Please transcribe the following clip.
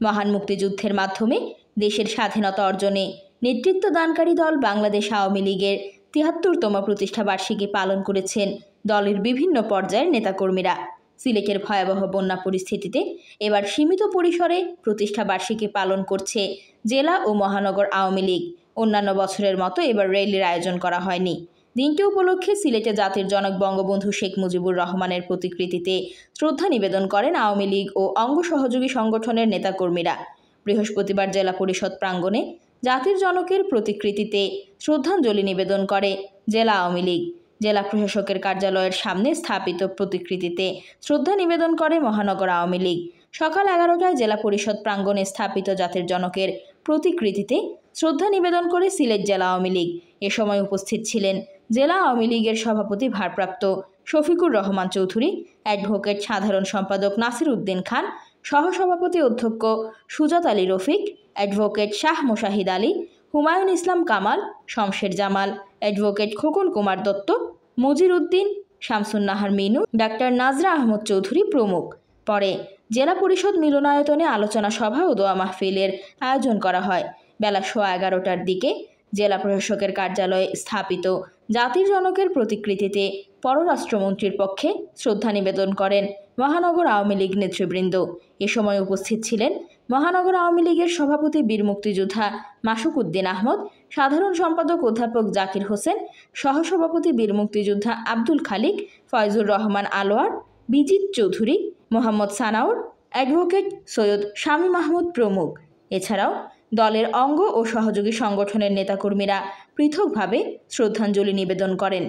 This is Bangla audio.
মহান মুক্তিযুদ্ধের মাধ্যমে দেশের স্বাধীনতা অর্জনে নেতৃত্ব দানকারী দল বাংলাদেশ আওয়ামী লীগের ৭৩তম প্রতিষ্ঠা বার্ষিকী পালন করেছেন দলের বিভিন্ন পর্যায়ের নেতাকর্মীরা। সিলেটের ভয়াবহ বন্যা পরিস্থিতিতে এবার সীমিত পরিসরে প্রতিষ্ঠা বার্ষিকী পালন করছে জেলা ও মহানগর আওয়ামী লীগ। অন্যান্য বছরের মতো এবার র্যালির আয়োজন করা হয়নি। দিনটি উপলক্ষে সিলেটে জাতির জনক বঙ্গবন্ধু শেখ মুজিবুর রহমানের প্রতিকৃতিতে শ্রদ্ধা নিবেদন করেন আওয়ামী লীগ ও অঙ্গ সহযোগী সংগঠনের নেতাকর্মীরা। বৃহস্পতিবার জেলা পরিষদ প্রাঙ্গণে জাতির জনকের প্রতিকৃতিতে শ্রদ্ধাঞ্জলি নিবেদন করে জেলা আওয়ামী লীগ। জেলা প্রশাসকের কার্যালয়ের সামনে স্থাপিত প্রতিকৃতিতে শ্রদ্ধা নিবেদন করে মহানগর আওয়ামী লীগ। সকাল 11টায় জেলা পরিষদ প্রাঙ্গণে স্থাপিত জাতির জনকের প্রতিকৃতিতে শ্রদ্ধা নিবেদন করে সিলেট জেলা আওয়ামী লীগ। এ সময় উপস্থিত ছিলেন জেলা আওয়ামী লীগের সভাপতি ভারপ্রাপ্ত শফিকুর রহমান চৌধুরী, অ্যাডভোকেট সাধারণ সম্পাদক নাসির উদ্দিন খান, সহসভাপতি অধ্যক্ষ সুজাত আলী রফিক, অ্যাডভোকেট শাহ মোশাহিদ আলী, হুমায়ুন ইসলাম কামাল, শমশের জামাল, অ্যাডভোকেট খোকন কুমার দত্ত, মজির উদ্দিন, শামসুন নাহার মিনু, ডাক্তার নাজরা আহমদ চৌধুরী প্রমুখ। পরে জেলা পরিষদ মিলনায়তনে আলোচনা সভা ও দোয়া মাহফিলের আয়োজন করা হয়। বেলা 11:15টার দিকে জেলা প্রশাসকের কার্যালয়ে স্থাপিত জাতির জনকের প্রতিকৃতিতে পররাষ্ট্রমন্ত্রীর পক্ষে শ্রদ্ধা নিবেদন করেন মহানগর আওয়ামী লীগ নেতৃবৃন্দ। এ সময় উপস্থিত ছিলেন মহানগর আওয়ামী লীগের সভাপতি বীর মুক্তিযোদ্ধা মাসুক উদ্দিন আহমদ, সাধারণ সম্পাদক অধ্যাপক জাকির হোসেন, সহসভাপতি বীর মুক্তিযোদ্ধা আব্দুল খালিক, ফয়জুর রহমান আলোয়ার, বিজিত চৌধুরী, মোহাম্মদ সানাউর, অ্যাডভোকেট সৈয়দ শামী মাহমুদ প্রমুখ। এছাড়াও দলের অঙ্গ ও সহযোগী সংগঠনের নেতাকর্মীরা পৃথকভাবে শ্রদ্ধাঞ্জলি নিবেদন করেন।